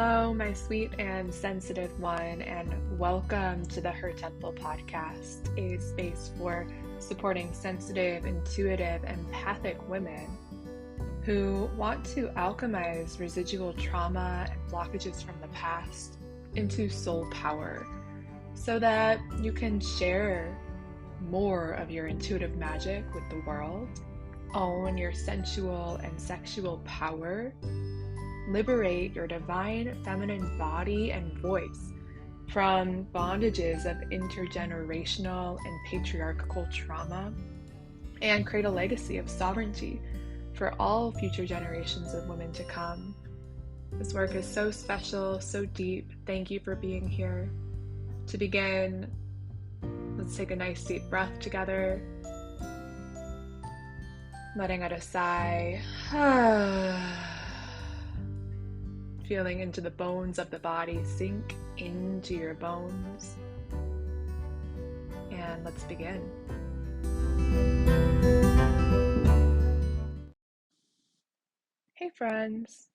Hello, my sweet and sensitive one, and welcome to the Her Temple podcast, a space for supporting sensitive, intuitive, empathic women who want to alchemize residual trauma and blockages from the past into soul power so that you can share more of your intuitive magic with the world, own your sensual and sexual power, liberate your divine feminine body and voice from bondages of intergenerational and patriarchal trauma, and create a legacy of sovereignty for all future generations of women to come. This work is so special, so deep. Thank you for being here. To begin, let's take a nice deep breath together, letting out a sigh. Feeling into the bones of the body, sink into your bones. And let's begin. Hey friends,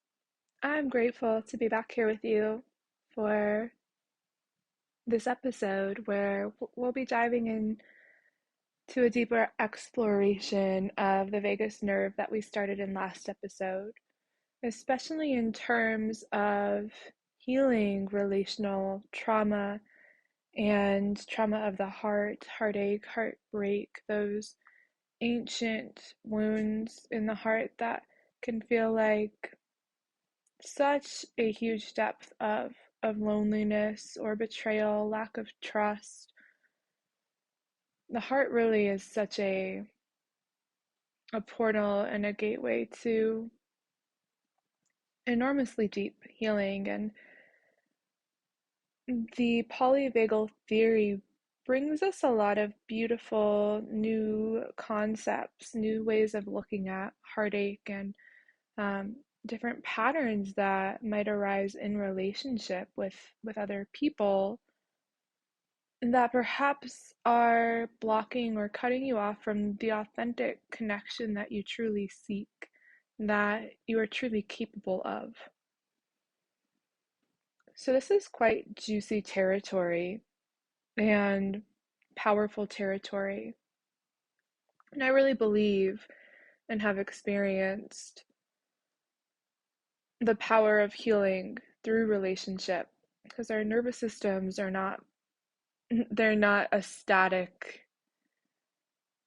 I'm grateful to be back here with you for this episode where we'll be diving into a deeper exploration of the vagus nerve that we started in last episode, especially in terms of healing relational trauma and trauma of the heart, heartache, heartbreak, those ancient wounds in the heart that can feel like such a huge depth of loneliness or betrayal, lack of trust. The heart really is such a portal and a gateway to enormously deep healing, and the polyvagal theory brings us a lot of beautiful new concepts, new ways of looking at heartache, and different patterns that might arise in relationship with other people that perhaps are blocking or cutting you off from the authentic connection that you truly seek, that you are truly capable of. So this is quite juicy territory and powerful territory. And I really believe and have experienced the power of healing through relationship, because our nervous systems are not, they're not a static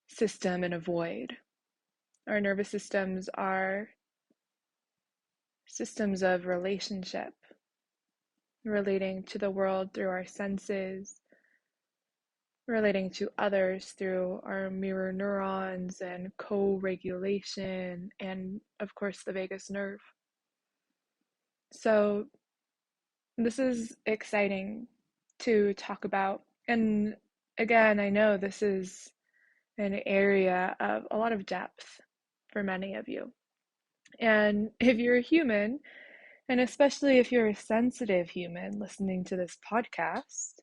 system in a void. Our nervous systems are systems of relationship, relating to the world through our senses, relating to others through our mirror neurons and co-regulation, and of course the vagus nerve. So this is exciting to talk about. And again, I know this is an area of a lot of depth for many of you. And if you're a human, and especially if you're a sensitive human listening to this podcast,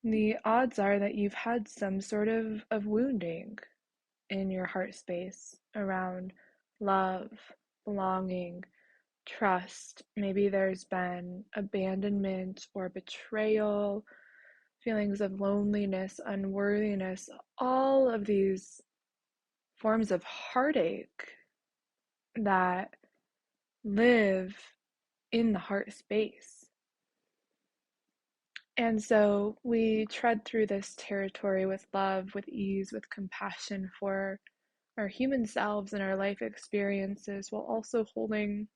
the odds are that you've had some sort of wounding in your heart space around love, belonging, trust. Maybe there's been abandonment or betrayal, feelings of loneliness, unworthiness, all of these forms of heartache that live in the heart space. And so we tread through this territory with love, with ease, with compassion for our human selves and our life experiences, while also holding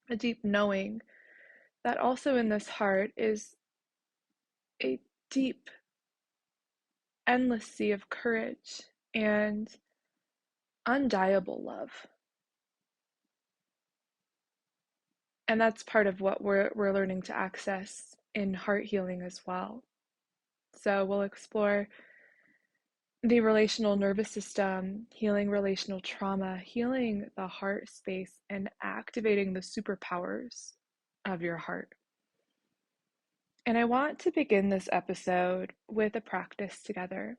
a deep knowing that also in this heart is a deep, endless sea of courage and undiable love. And that's part of what we're learning to access in heart healing as well. So we'll explore the relational nervous system, healing relational trauma, healing the heart space, and activating the superpowers of your heart. And I want to begin this episode with a practice together.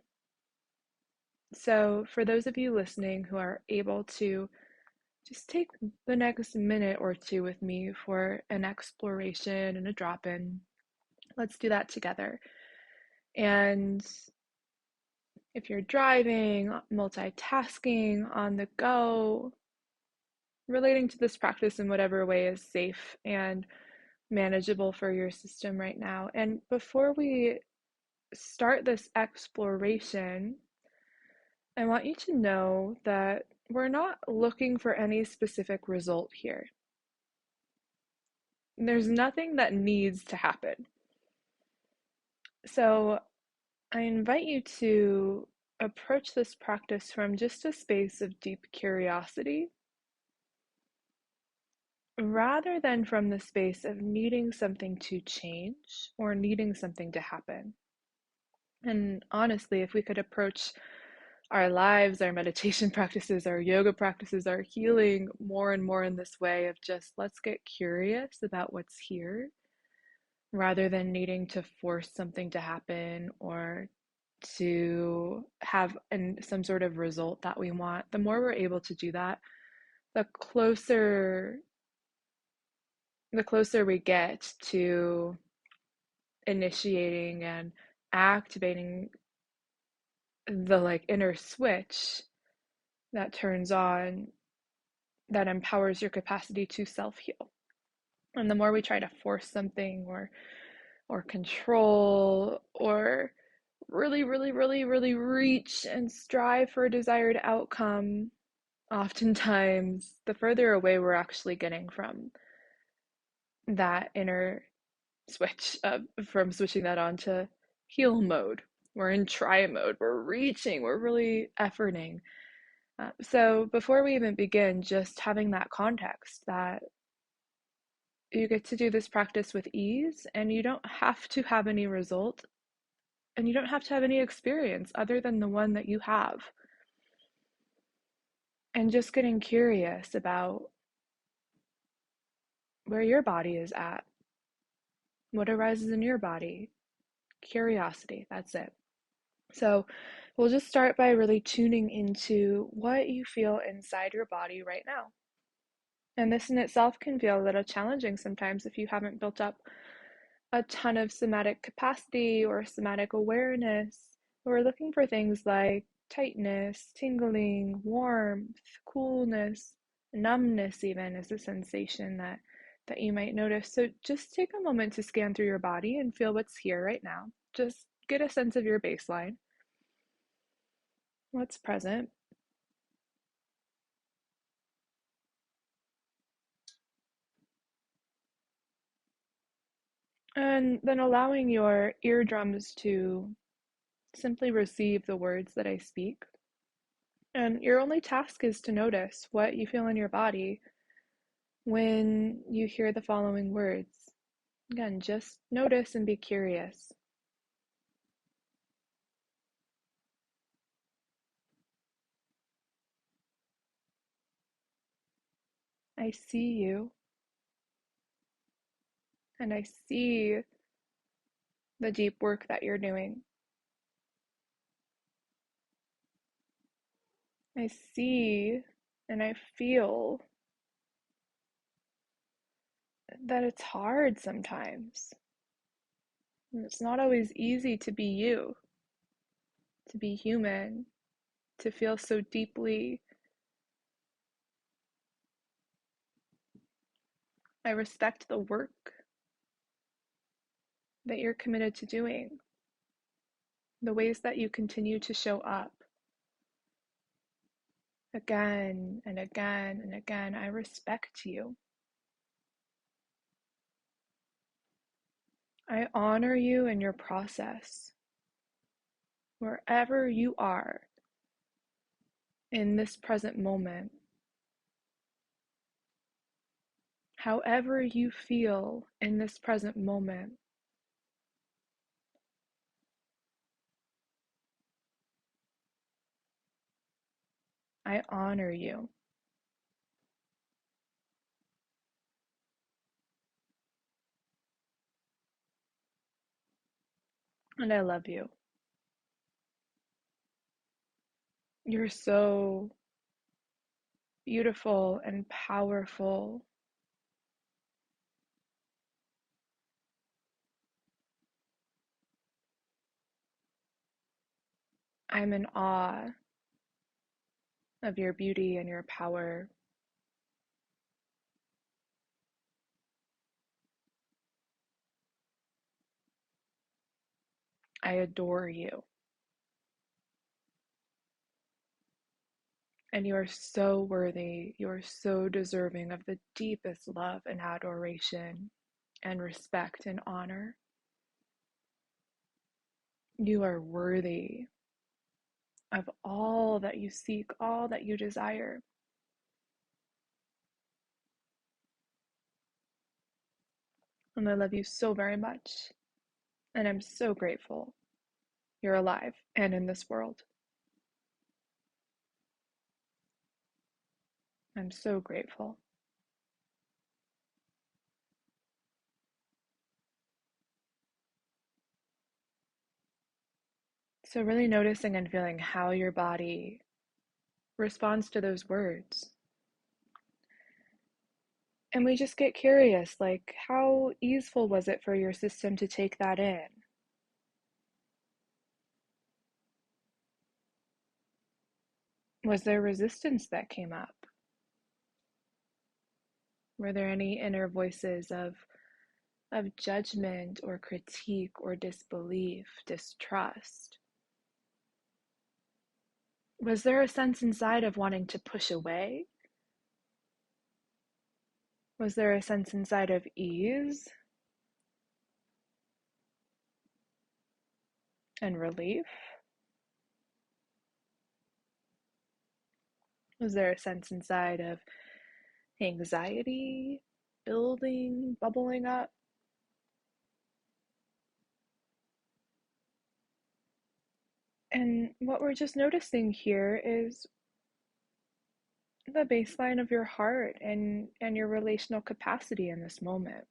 So for those of you listening who are able to just take the next minute or two with me for an exploration and a drop in. Let's do that together. And if you're driving, multitasking, on the go, relating to this practice in whatever way is safe and manageable for your system right now. And before we start this exploration, I want you to know that we're not looking for any specific result here. There's nothing that needs to happen. So I invite you to approach this practice from just a space of deep curiosity rather than from the space of needing something to change or needing something to happen. And honestly, if we could approach our lives, our meditation practices, our yoga practices, our healing more and more in this way of just let's get curious about what's here rather than needing to force something to happen or to have some sort of result that we want. The more we're able to do that, the closer we get to initiating and activating the inner switch that turns on, that empowers your capacity to self-heal. And the more we try to force something or control or really, really, really, really reach and strive for a desired outcome, oftentimes the further away we're actually getting from that inner switch, from switching that on to heal mode. We're in try mode, we're reaching, we're really efforting. So before we even begin, just having that context that you get to do this practice with ease and you don't have to have any result and you don't have to have any experience other than the one that you have. And just getting curious about where your body is at, what arises in your body. Curiosity, that's it. So we'll just start by really tuning into what you feel inside your body right now. And this in itself can feel a little challenging sometimes if you haven't built up a ton of somatic capacity or somatic awareness. We're looking for things like tightness, tingling, warmth, coolness, numbness even is a sensation that you might notice. So just take a moment to scan through your body and feel what's here right now. Just get a sense of your baseline. What's present? And then allowing your eardrums to simply receive the words that I speak. And your only task is to notice what you feel in your body when you hear the following words. Again, just notice and be curious. I see you, and I see the deep work that you're doing. I see and I feel that it's hard sometimes. And it's not always easy to be you, to be human, to feel so deeply. I respect the work that you're committed to doing, the ways that you continue to show up again and again and again. I respect you. I honor you in your process, wherever you are in this present moment. However you feel in this present moment, I honor you. And I love you. You're so beautiful and powerful. I'm in awe of your beauty and your power. I adore you. And you are so worthy. You are so deserving of the deepest love and adoration and respect and honor. You are worthy of all that you seek, all that you desire. And I love you so very much. And I'm so grateful you're alive and in this world. I'm so grateful. So, really noticing and feeling how your body responds to those words. And we just get curious, like, how easeful was it for your system to take that in? Was there resistance that came up? Were there any inner voices of judgment or critique or disbelief, distrust? Was there a sense inside of wanting to push away? Was there a sense inside of ease and relief? Was there a sense inside of anxiety building, bubbling up? And what we're just noticing here is the baseline of your heart and your relational capacity in this moment,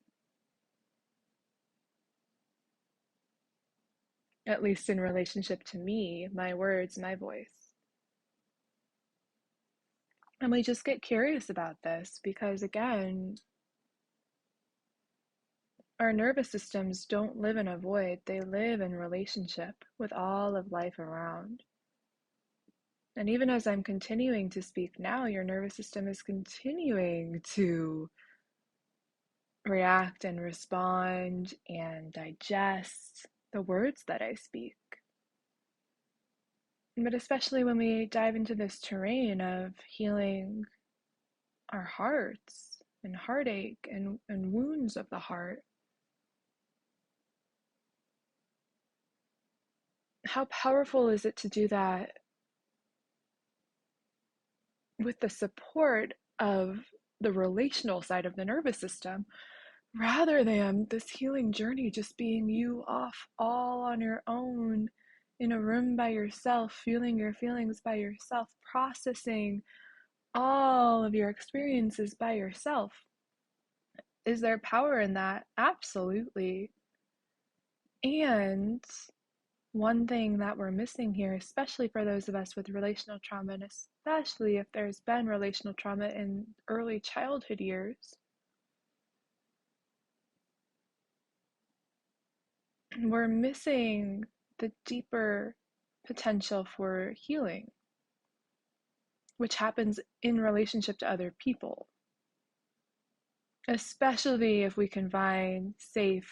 at least in relationship to me, my words, my voice. And we just get curious about this because, again, our nervous systems don't live in a void, they live in relationship with all of life around. And even as I'm continuing to speak now, your nervous system is continuing to react and respond and digest the words that I speak. But especially when we dive into this terrain of healing our hearts and heartache and wounds of the heart, how powerful is it to do that with the support of the relational side of the nervous system, rather than this healing journey just being you off all on your own in a room by yourself, feeling your feelings by yourself, processing all of your experiences by yourself. Is there power in that? Absolutely. And one thing that we're missing here, especially for those of us with relational trauma, and especially if there's been relational trauma in early childhood years, we're missing the deeper potential for healing, which happens in relationship to other people, especially if we can find safe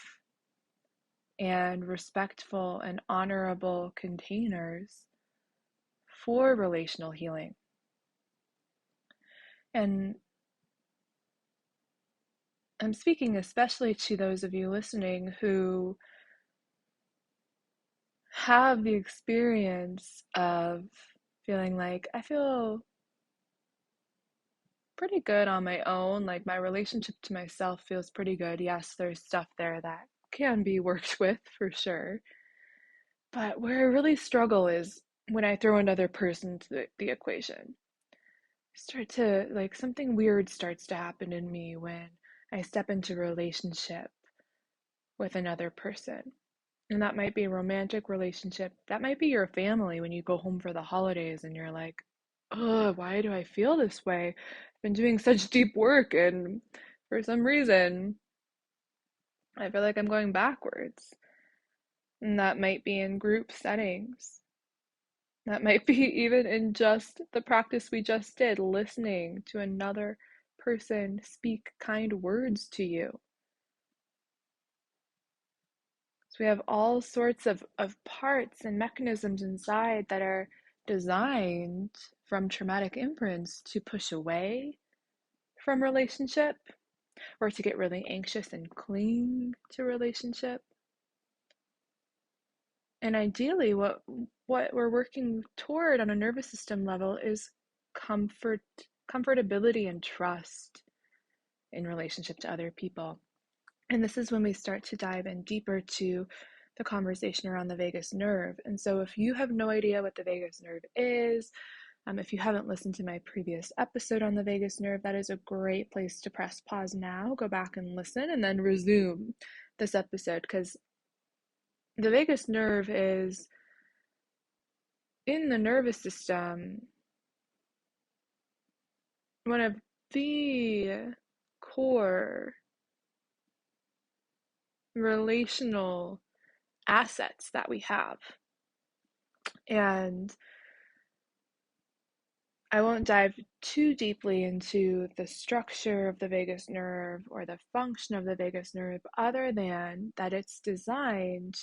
and respectful and honorable containers for relational healing. And I'm speaking especially to those of you listening who have the experience of feeling like, I feel pretty good on my own. Like, my relationship to myself feels pretty good. Yes, there's stuff there that can be worked with for sure. But where I really struggle is when I throw another person to the equation. Start to, like, something weird starts to happen in me when I step into a relationship with another person. And that might be a romantic relationship. That might be your family when you go home for the holidays and you're like, why do I feel this way? I've been doing such deep work, and for some reason, I feel like I'm going backwards. And that might be in group settings. That might be even in just the practice we just did, listening to another person speak kind words to you. So we have all sorts of parts and mechanisms inside that are designed from traumatic imprints to push away from relationship or to get really anxious and cling to relationship. And ideally, what we're working toward on a nervous system level is comfortability and trust in relationship to other people. And this is when we start to dive in deeper to the conversation around the vagus nerve. And so if you have no idea what the vagus nerve is, if you haven't listened to my previous episode on the vagus nerve, that is a great place to press pause now, go back and listen, and then resume this episode, because the vagus nerve is in the nervous system one of the core relational assets that we have. And I won't dive too deeply into the structure of the vagus nerve or the function of the vagus nerve, other than that it's designed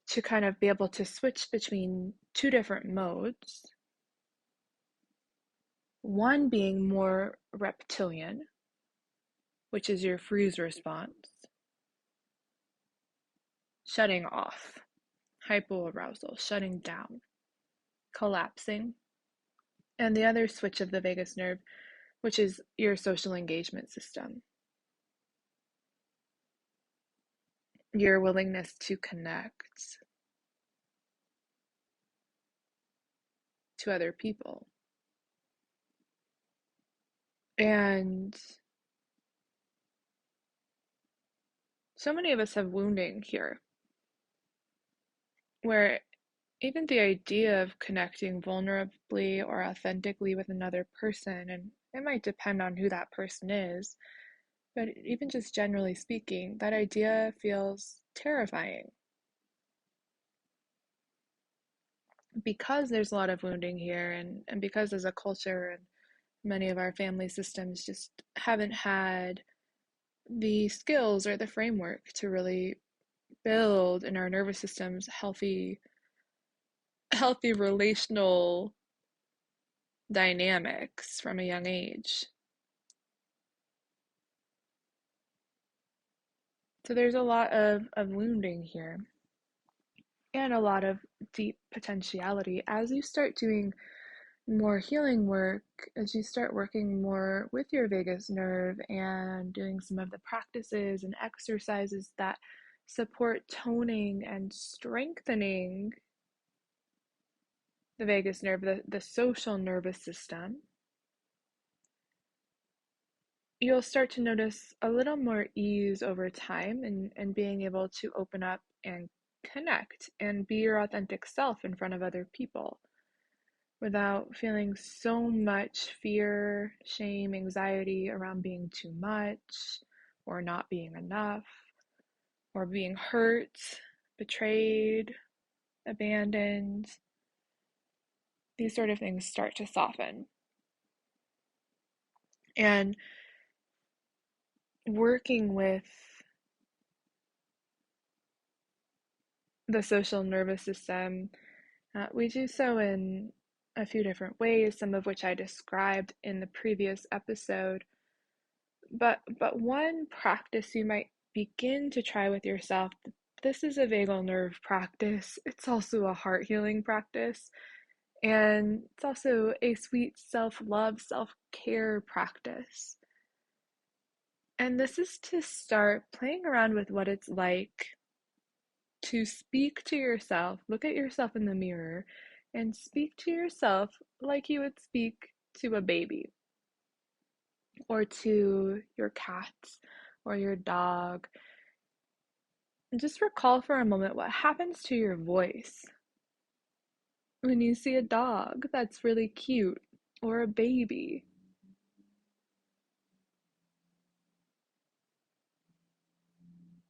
to kind of be able to switch between two different modes. One being more reptilian, which is your freeze response, shutting off, hypoarousal, shutting down, collapsing. And the other switch of the vagus nerve, which is your social engagement system, your willingness to connect to other people. And so many of us have wounding here, where even the idea of connecting vulnerably or authentically with another person, and it might depend on who that person is, but even just generally speaking, that idea feels terrifying because there's a lot of wounding here, and because as a culture and many of our family systems just haven't had the skills or the framework to really build in our nervous systems healthy relational dynamics from a young age. So there's a lot of wounding here and a lot of deep potentiality as you start doing more healing work, as you start working more with your vagus nerve and doing some of the practices and exercises that support toning and strengthening the vagus nerve, the social nervous system, you'll start to notice a little more ease over time and being able to open up and connect and be your authentic self in front of other people without feeling so much fear, shame, anxiety around being too much or not being enough or being hurt, betrayed, abandoned. These sort of things start to soften. And working with the social nervous system, we do so in a few different ways, some of which I described in the previous episode. But one practice you might begin to try with yourself, this is a vagal nerve practice. It's also a heart healing practice. And it's also a sweet self-love, self-care practice. And this is to start playing around with what it's like to speak to yourself, look at yourself in the mirror, and speak to yourself like you would speak to a baby or to your cat or your dog. And just recall for a moment what happens to your voice when you see a dog that's really cute or a baby.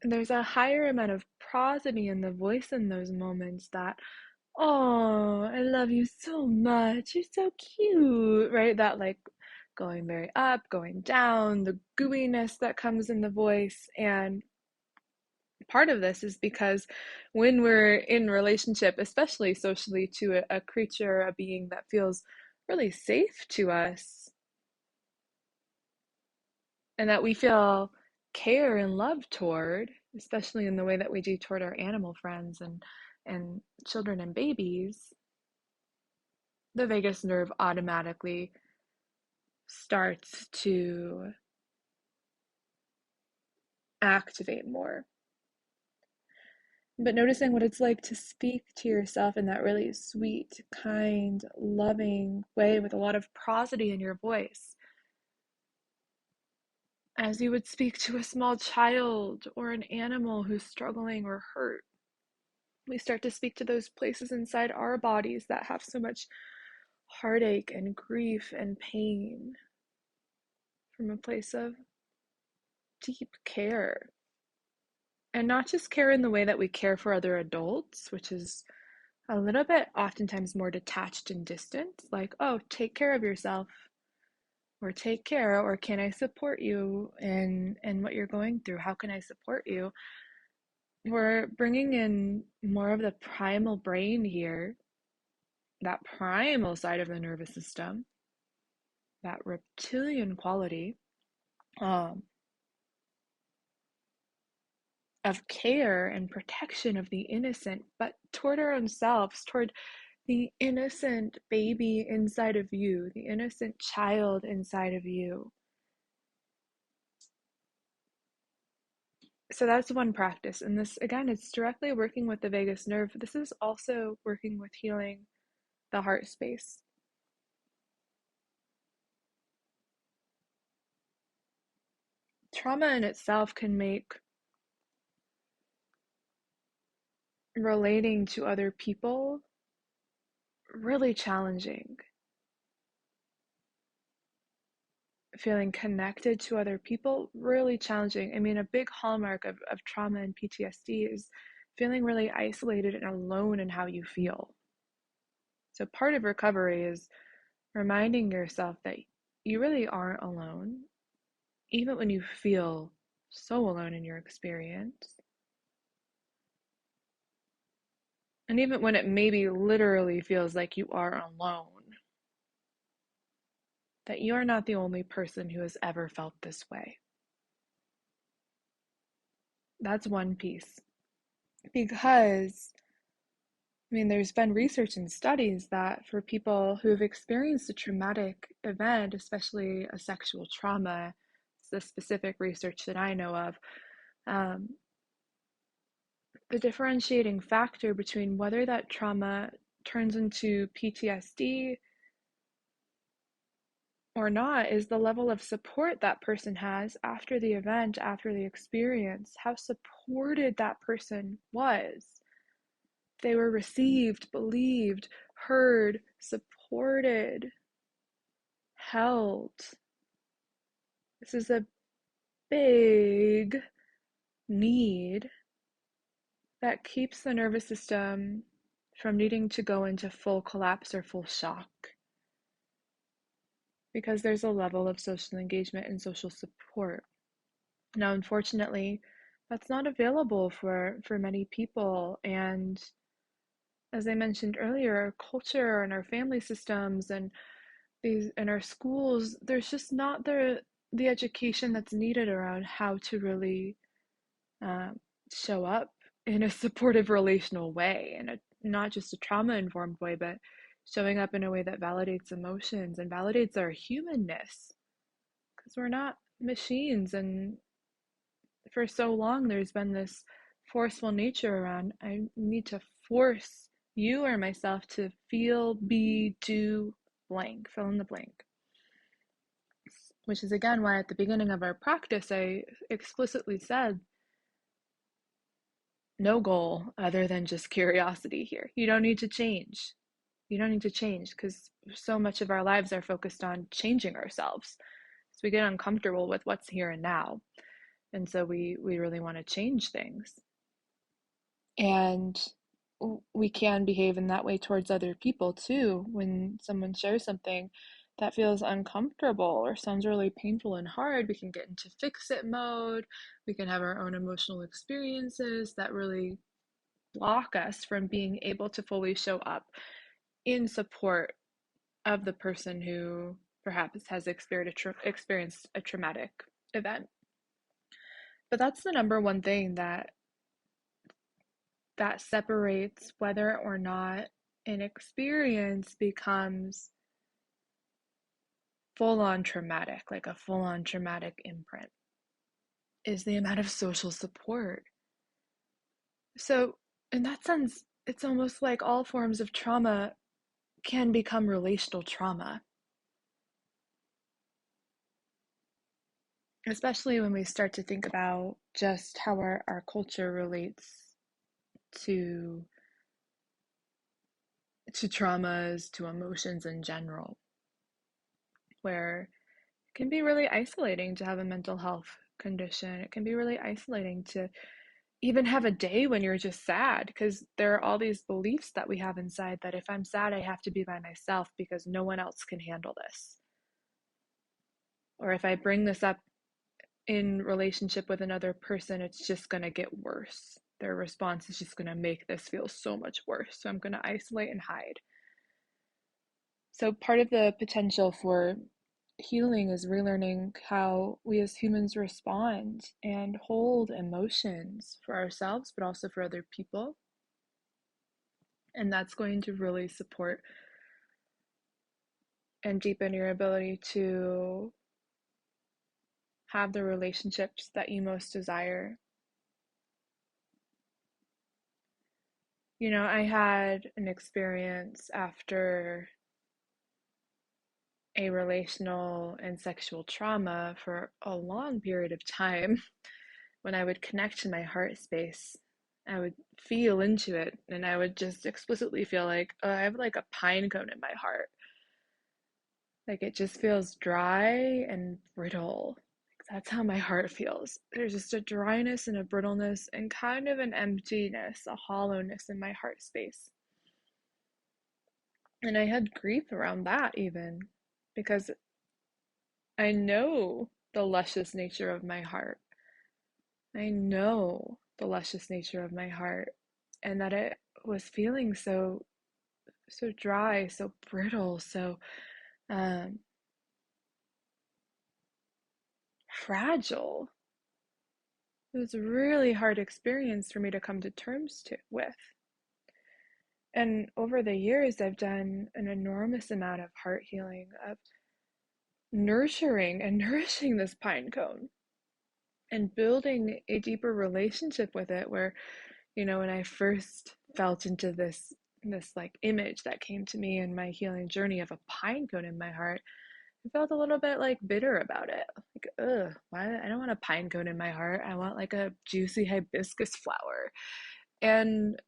There's a higher amount of prosody in the voice in those moments that, oh, I love you so much. You're so cute, right? That like going very up, going down, the gooiness that comes in the voice. And part of this is because when we're in relationship, especially socially, to a creature, a being that feels really safe to us, and that we feel care and love toward, especially in the way that we do toward our animal friends and children and babies, the vagus nerve automatically starts to activate more. But noticing what it's like to speak to yourself in that really sweet, kind, loving way with a lot of prosody in your voice, as you would speak to a small child or an animal who's struggling or hurt. We start to speak to those places inside our bodies that have so much heartache and grief and pain from a place of deep care. And not just care in the way that we care for other adults, which is a little bit oftentimes more detached and distant, like, oh, take care of yourself, or take care, or can I support you in what you're going through? How can I support you? We're bringing in more of the primal brain here, that primal side of the nervous system, that reptilian quality um, of care and protection of the innocent, but toward our own selves, toward the innocent baby inside of you, the innocent child inside of you. So that's one practice. And this, again, it's directly working with the vagus nerve. This is also working with healing the heart space. Trauma in itself can make relating to other people really challenging. Feeling connected to other people, really challenging. I mean, a big hallmark of trauma and PTSD is feeling really isolated and alone in how you feel. So part of recovery is reminding yourself that you really aren't alone, even when you feel so alone in your experience. And even when it maybe literally feels like you are alone, that you are not the only person who has ever felt this way. That's one piece. Because, I mean, there's been research and studies that for people who have experienced a traumatic event, especially a sexual trauma, it's the specific research that I know of, um, the differentiating factor between whether that trauma turns into PTSD or not is the level of support that person has after the event, after the experience, how supported that person was. They were received, believed, heard, supported, held. This is a big need that keeps the nervous system from needing to go into full collapse or full shock, because there's a level of social engagement and social support. Now, unfortunately, that's not available for many people. And as I mentioned earlier, our culture and our family systems and these in our schools, there's just not the education that's needed around how to really um, show up in a supportive relational way, and not just a trauma informed way, but showing up in a way that validates emotions and validates our humanness, because we're not machines. And for so long there's been this forceful nature around, I need to force you or myself to feel, be, do blank, fill in the blank. Which is again why at the beginning of our practice I explicitly said no goal other than just curiosity here. You don't need to change. You don't need to change, because so much of our lives are focused on changing ourselves. So we get uncomfortable with what's here and now. And so we really want to change things. And we can behave in that way towards other people too. When someone shares something that feels uncomfortable or sounds really painful and hard, we can get into fix it mode. We can have our own emotional experiences that really block us from being able to fully show up in support of the person who perhaps has experienced a traumatic event. But that's the number one thing that separates whether or not an experience becomes full on traumatic, like a full on traumatic imprint, is the amount of social support. So, in that sense, it's almost like all forms of trauma can become relational trauma, especially when we start to think about just how our culture relates to traumas, to emotions in general, where it can be really isolating to have a mental health condition. It can be really isolating to even have a day when you're just sad, because there are all these beliefs that we have inside that if I'm sad, I have to be by myself because no one else can handle this. Or if I bring this up in relationship with another person, it's just going to get worse. Their response is just going to make this feel so much worse. So I'm going to isolate and hide. So part of the potential for healing is relearning how we as humans respond and hold emotions for ourselves, but also for other people. And that's going to really support and deepen your ability to have the relationships that you most desire. You know, I had an experience after a relational and sexual trauma for a long period of time when I would connect to my heart space. I would feel into it, and I would just explicitly feel like, oh, I have like a pine cone in my heart. Like it just feels dry and brittle. That's how my heart feels. There's just a dryness and a brittleness and kind of an emptiness, a hollowness in my heart space. And I had grief around that even, because I know the luscious nature of my heart. I know the luscious nature of my heart, and that it was feeling so dry, so brittle, so um, fragile. It was a really hard experience for me to come to terms with. And over the years, I've done an enormous amount of heart healing, of nurturing and nourishing this pine cone and building a deeper relationship with it, where, you know, when I first felt into this like image that came to me in my healing journey of a pine cone in my heart, I felt a little bit like bitter about it. Like, ugh, why? I don't want a pine cone in my heart. I want like a juicy hibiscus flower. And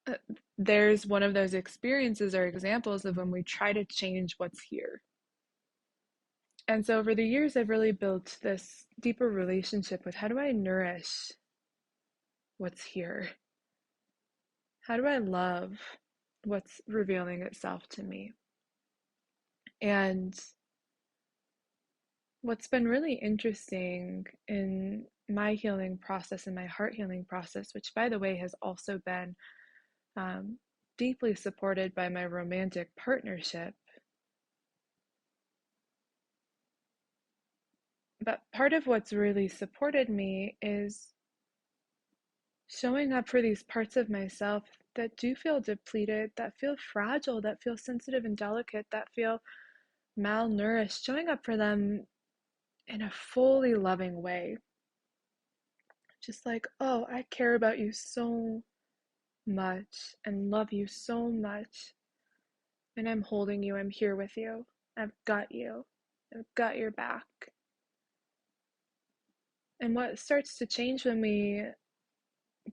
uh, there's one of those experiences or examples of when we try to change what's here. And so over the years, I've really built this deeper relationship with how do I nourish what's here? How do I love what's revealing itself to me? And what's been really interesting in my healing process and my heart healing process, which by the way has also been um, deeply supported by my romantic partnership. But part of what's really supported me is showing up for these parts of myself that do feel depleted, that feel fragile, that feel sensitive and delicate, that feel malnourished, showing up for them in a fully loving way. Just like, oh, I care about you so much and love you so much. And I'm holding you, I'm here with you. I've got you. I've got your back. And what starts to change when we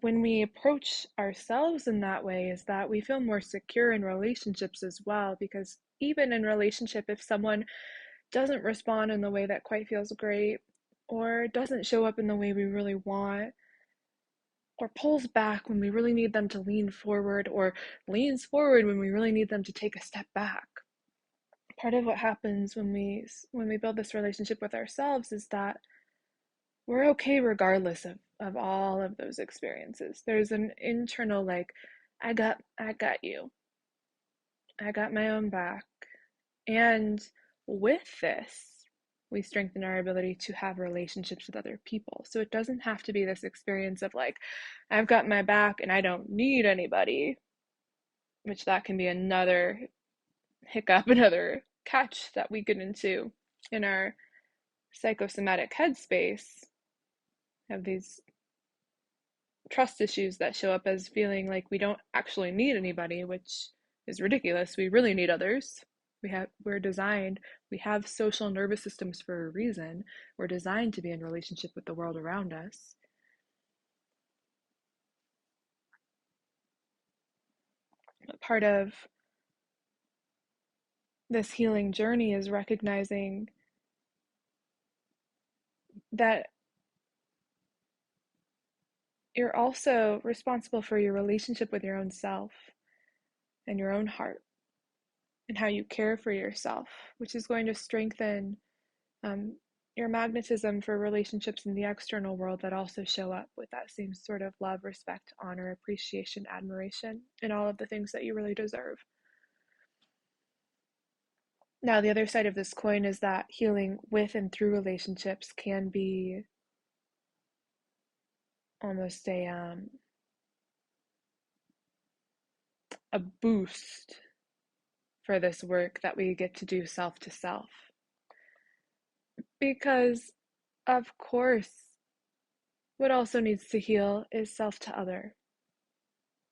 when we approach ourselves in that way, is that we feel more secure in relationships as well, because even in relationship, if someone doesn't respond in the way that quite feels great, or doesn't show up in the way we really want, or pulls back when we really need them to lean forward, or leans forward when we really need them to take a step back, part of what happens when we build this relationship with ourselves is that we're okay regardless of all of those experiences. There's an internal, like, I got you. I got my own back. And with this, we strengthen our ability to have relationships with other people. So it doesn't have to be this experience of like, I've got my back and I don't need anybody, which that can be another hiccup, another catch that we get into in our psychosomatic headspace. Have these trust issues that show up as feeling like we don't actually need anybody, which is ridiculous. We really need others. We have social nervous systems for a reason. We're designed to be in relationship with the world around us. Part of this healing journey is recognizing that you're also responsible for your relationship with your own self and your own heart and how you care for yourself, which is going to strengthen um, your magnetism for relationships in the external world that also show up with that same sort of love, respect, honor, appreciation, admiration, and all of the things that you really deserve. Now, the other side of this coin is that healing with and through relationships can be almost a boost for this work that we get to do self to self. Because, of course, what also needs to heal is self to other.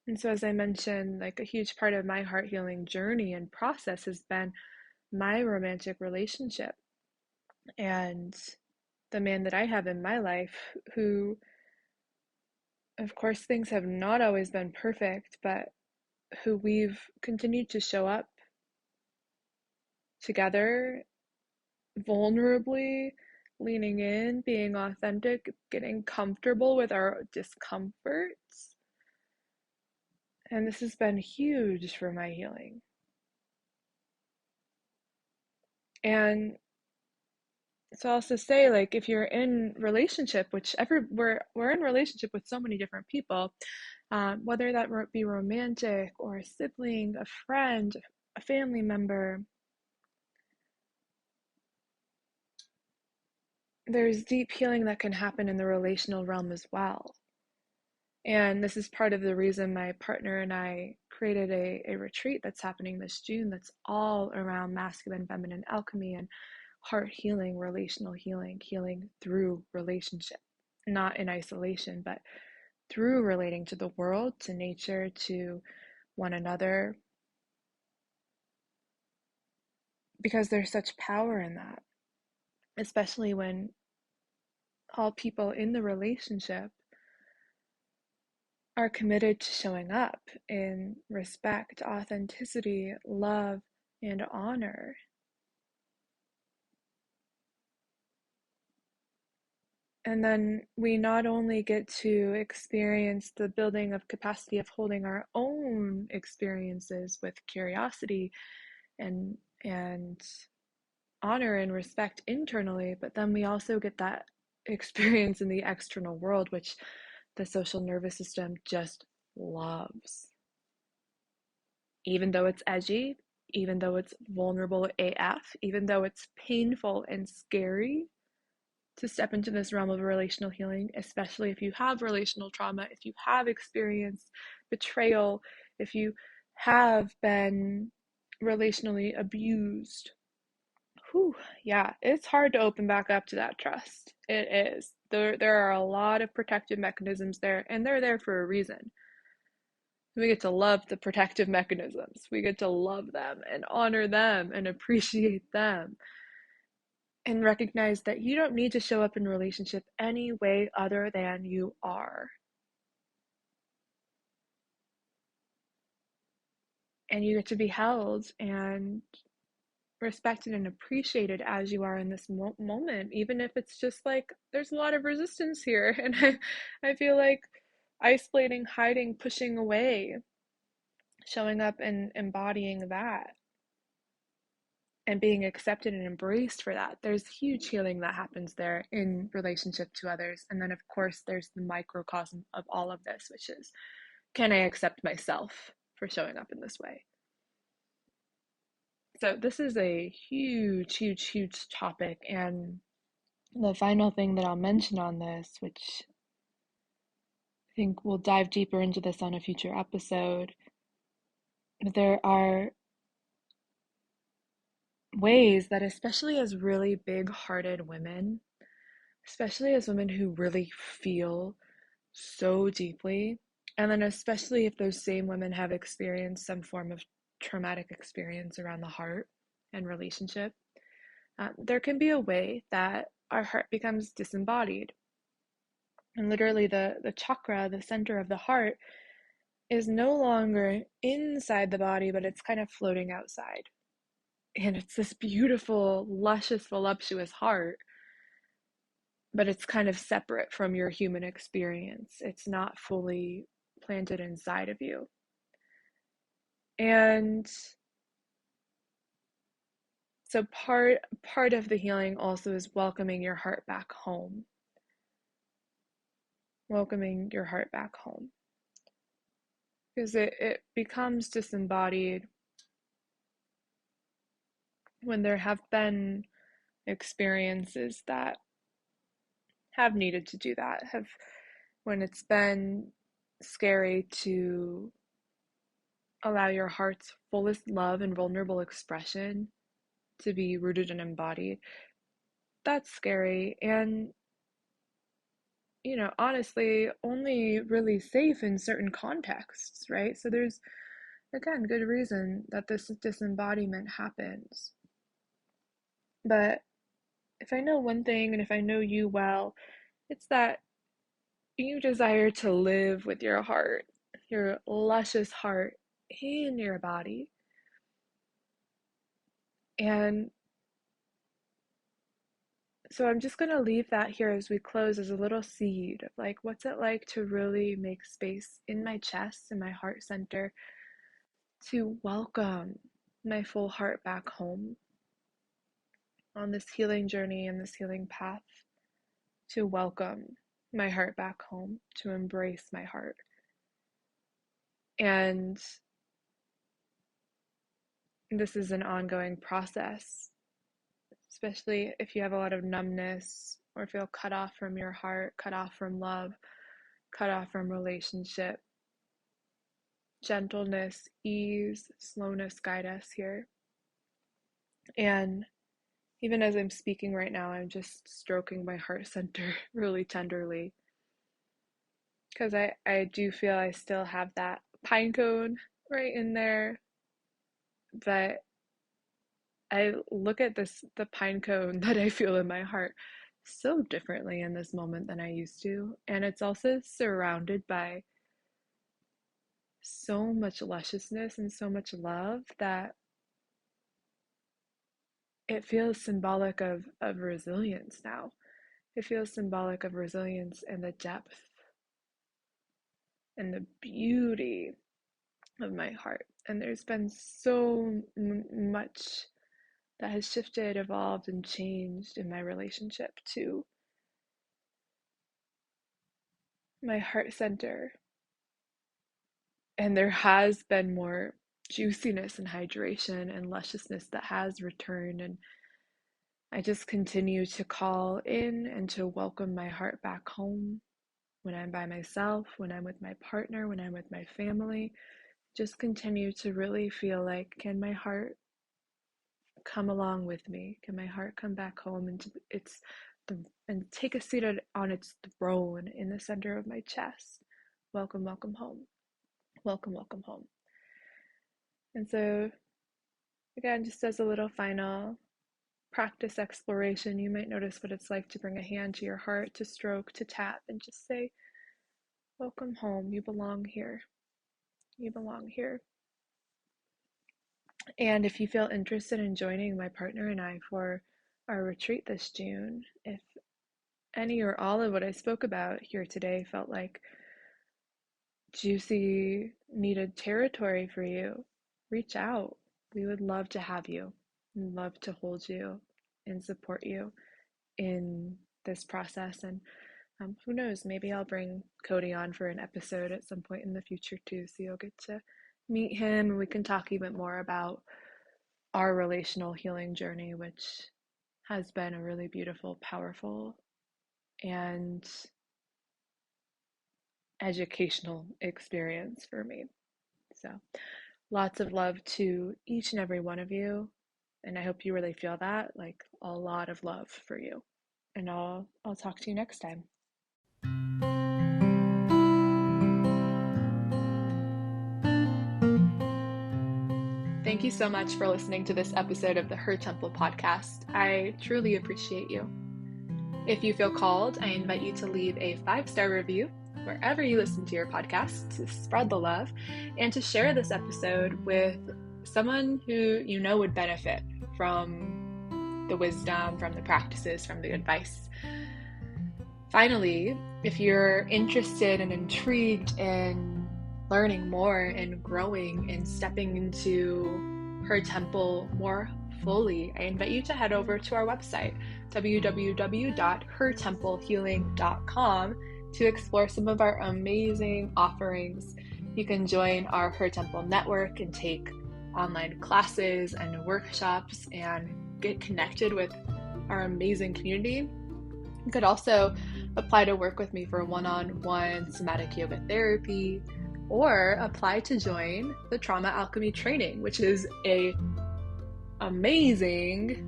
And so, as I mentioned, like a huge part of my heart healing journey and process has been my romantic relationship and the man that I have in my life, who, of course, things have not always been perfect, but who we've continued to show up together vulnerably, leaning in, being authentic, getting comfortable with our discomforts. And this has been huge for my healing. And so I'll also say, like, if you're in relationship, whichever we're in relationship with so many different people, whether that be romantic or a sibling, a friend, a family member, there's deep healing that can happen in the relational realm as well. And this is part of the reason my partner and I created a retreat that's happening this June that's all around masculine, feminine alchemy and heart healing, relational healing, healing through relationship, not in isolation, but through relating to the world, to nature, to one another, because there's such power in that, especially when all people in the relationship are committed to showing up in respect, authenticity, love, and honor. And then we not only get to experience the building of capacity of holding our own experiences with curiosity and honor and respect internally, but then we also get that experience in the external world, which the social nervous system just loves. Even though it's edgy, even though it's vulnerable AF, even though it's painful and scary to step into this realm of relational healing, especially if you have relational trauma, if you have experienced betrayal, if you have been relationally abused. Whew, yeah, it's hard to open back up to that trust. It is. There are a lot of protective mechanisms there, and they're there for a reason. We get to love the protective mechanisms. We get to love them and honor them and appreciate them and recognize that you don't need to show up in relationship any way other than you are. and you get to be held and respected and appreciated as you are in this moment, even if it's just like there's a lot of resistance here. And I feel like isolating, hiding, pushing away, showing up and embodying that and being accepted and embraced for that. There's huge healing that happens there in relationship to others. And then, of course, there's the microcosm of all of this, which is, can I accept myself for showing up in this way? So, this is a huge, huge, huge topic. And the final thing that I'll mention on this, which I think we'll dive deeper into this on a future episode, there are ways that, especially as really big hearted women, especially as women who really feel so deeply, and then especially if those same women have experienced some form of traumatic experience around the heart and relationship, there can be a way that our heart becomes disembodied. And literally, the chakra, the center of the heart, is no longer inside the body, but it's kind of floating outside. And it's this beautiful, luscious, voluptuous heart, but it's kind of separate from your human experience. It's not fully planted inside of you. And so part of the healing also is welcoming your heart back home. Welcoming your heart back home. Because it becomes disembodied when there have been experiences that have needed to do that, have when it's been scary to allow your heart's fullest love and vulnerable expression to be rooted and embodied. That's scary, and honestly only really safe in certain contexts, right? So there's, again, good reason that this disembodiment happens. But if I know one thing, and if I know you well, it's that you desire to live with your heart, your luscious heart, in your body. And so I'm just going to leave that here as we close as a little seed of like, what's it like to really make space in my chest, in my heart center, to welcome my full heart back home on this healing journey and this healing path, to welcome my heart back home, to embrace my heart. And this is an ongoing process, especially if you have a lot of numbness or feel cut off from your heart, cut off from love, cut off from relationship. Gentleness, ease, slowness guide us here. And even as I'm speaking right now, I'm just stroking my heart center really tenderly, because I do feel I still have that pine cone right in there, but I look at the pine cone that I feel in my heart so differently in this moment than I used to. And it's also surrounded by so much lusciousness and so much love that it feels symbolic of resilience now. It feels symbolic of resilience and the depth and the beauty of my heart. And there's been so much that has shifted, evolved, and changed in my relationship to my heart center. And there has been more juiciness and hydration and lusciousness that has returned. And I just continue to call in and to welcome my heart back home when I'm by myself, when I'm with my partner, when I'm with my family. Just continue to really feel like, can my heart come along with me? Can my heart come back home into and take a seat on its throne in the center of my chest? Welcome, welcome home. Welcome, welcome home. And so, again, just as a little final practice exploration, you might notice what it's like to bring a hand to your heart, to stroke, to tap, and just say, welcome home. You belong here. You belong here. And if you feel interested in joining my partner and I for our retreat this June, if any or all of what I spoke about here today felt like juicy, needed territory for you, reach out. We would love to have you and love to hold you and support you in this process. And who knows, maybe I'll bring Cody on for an episode at some point in the future too, so you'll get to meet him and we can talk even more about our relational healing journey, which has been a really beautiful, powerful, and educational experience for me. So, lots of love to each and every one of you. And I hope you really feel that, like a lot of love for you. And I'll talk to you next time. Thank you so much for listening to this episode of the Her Temple podcast. I truly appreciate you. If you feel called, I invite you to leave a 5-star review wherever you listen to your podcast to spread the love and to share this episode with someone who you know would benefit from the wisdom, from the practices, from the advice. Finally, if you're interested and intrigued in learning more and growing and stepping into Her Temple more fully, I invite you to head over to our website, www.hertemplehealing.com, to explore some of our amazing offerings. You can join our Her Temple network and take online classes and workshops and get connected with our amazing community. You could also apply to work with me for one-on-one somatic yoga therapy, or apply to join the Trauma Alchemy training, which is a amazing,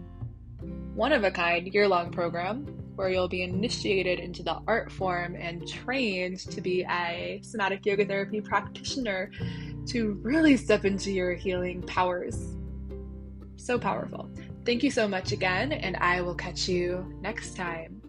one-of-a-kind year-long program where you'll be initiated into the art form and trained to be a somatic yoga therapy practitioner to really step into your healing powers. So powerful. Thank you so much again, and I will catch you next time.